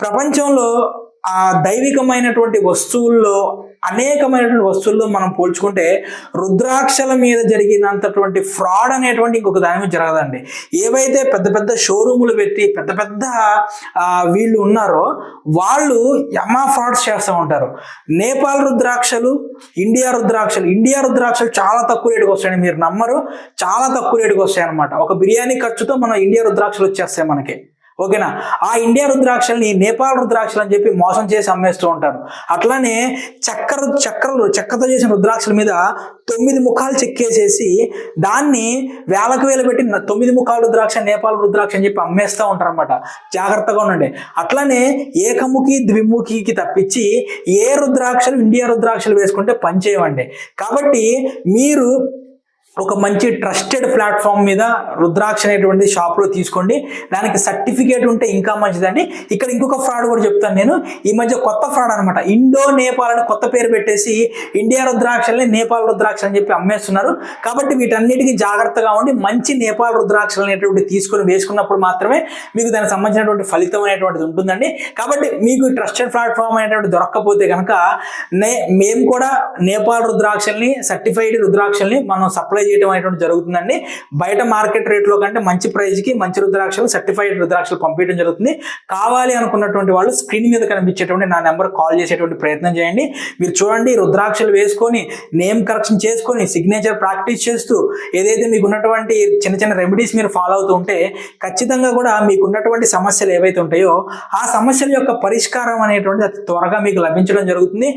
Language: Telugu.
ప్రపంచంలో ఆ దైవికమైనటువంటి వస్తువుల్లో అనేకమైనటువంటి వస్తువుల్లో మనం పోల్చుకుంటే రుద్రాక్షల మీద జరిగినంతటువంటి ఫ్రాడ్ అనేటువంటి ఇంకొక దాని మీద జరగదండి. ఏవైతే పెద్ద పెద్ద షోరూములు పెట్టి పెద్ద పెద్ద వీళ్ళు ఉన్నారో వాళ్ళు యమా ఫ్రాడ్స్ చేస్తూ ఉంటారు. నేపాల్ రుద్రాక్షలు, ఇండియా రుద్రాక్షలు చాలా తక్కువ రేటుకి వస్తాయండి. మీరు నమ్మరు, చాలా తక్కువ రేటుకి వస్తాయి అనమాట. ఒక బిర్యానీ ఖర్చుతో మన ఇండియా రుద్రాక్షలు వచ్చేస్తాయి మనకి. ఓకేనా? ఆ ఇండియా రుద్రాక్షల్ని నేపాల్ రుద్రాక్షలు అని చెప్పి మోసం చేసి అమ్మేస్తూ ఉంటారు. అట్లానే చెక్కతో చేసిన రుద్రాక్షల మీద 9 ముఖాలు చెక్కేసేసి దాన్ని వేలకు వేలు పెట్టి 9 ముఖాల రుద్రాక్ష, నేపాల్ రుద్రాక్ష అని చెప్పి అమ్మేస్తూ ఉంటారు అనమాట. జాగ్రత్తగా ఉండండి. అట్లానే ఏకముఖి ద్విముఖికి తప్పించి ఏ రుద్రాక్షలు ఇండియా రుద్రాక్షలు వేసుకుంటే పనిచేయవండి. కాబట్టి మీరు ఒక మంచి ట్రస్టెడ్ ప్లాట్ఫామ్ మీద రుద్రాక్ష అనేటువంటి షాప్లో తీసుకోండి. దానికి సర్టిఫికేట్ ఉంటే ఇంకా మంచిదండి. ఇక్కడ ఇంకొక ఫ్రాడ్ కూడా చెప్తాను నేను. ఈ మధ్య కొత్త ఫ్రాడ్ అనమాట. ఇండో నేపాల్ అని కొత్త పేరు పెట్టేసి ఇండియా రుద్రాక్షల్ని నేపాల్ రుద్రాక్ష అని చెప్పి అమ్మేస్తున్నారు. కాబట్టి వీటన్నిటికీ జాగ్రత్తగా ఉండి మంచి నేపాల్ రుద్రాక్షలు అనేటువంటి తీసుకొని వేసుకున్నప్పుడు మాత్రమే మీకు దానికి సంబంధించినటువంటి ఫలితం అనేటువంటిది ఉంటుందండి. కాబట్టి మీకు ట్రస్టెడ్ ప్లాట్ఫామ్ అనేటువంటి దొరక్కపోతే కనుక మేము కూడా నేపాల్ రుద్రాక్షల్ని, సర్టిఫైడ్ రుద్రాక్షల్ని మనం సప్లై చేయడం అనేటువంటి జరుగుతుందండి. బయట మార్కెట్ రేట్లో కంటే మంచి ప్రైజ్కి మంచి రుద్రాక్షలు, సర్టిఫైడ్ రుద్రాక్షలు పంపించడం జరుగుతుంది. కావాలి అనుకున్నటువంటి వాళ్ళు స్క్రీన్ మీద కనిపించేటువంటి నా నెంబర్ కాల్ చేసేటువంటి ప్రయత్నం చేయండి. మీరు చూడండి, రుద్రాక్షలు వేసుకొని నేమ్ కరెక్షన్ చేసుకొని సిగ్నేచర్ ప్రాక్టీస్ చేస్తూ ఏదైతే మీకు ఉన్నటువంటి చిన్న చిన్న రెమెడీస్ మీరు ఫాలో అవుతూ ఉంటే ఖచ్చితంగా కూడా మీకు ఉన్నటువంటి సమస్యలు ఏవైతే ఉంటాయో ఆ సమస్యల యొక్క పరిష్కారం అనేటువంటిది అతి త్వరగా మీకు లభించడం జరుగుతుంది.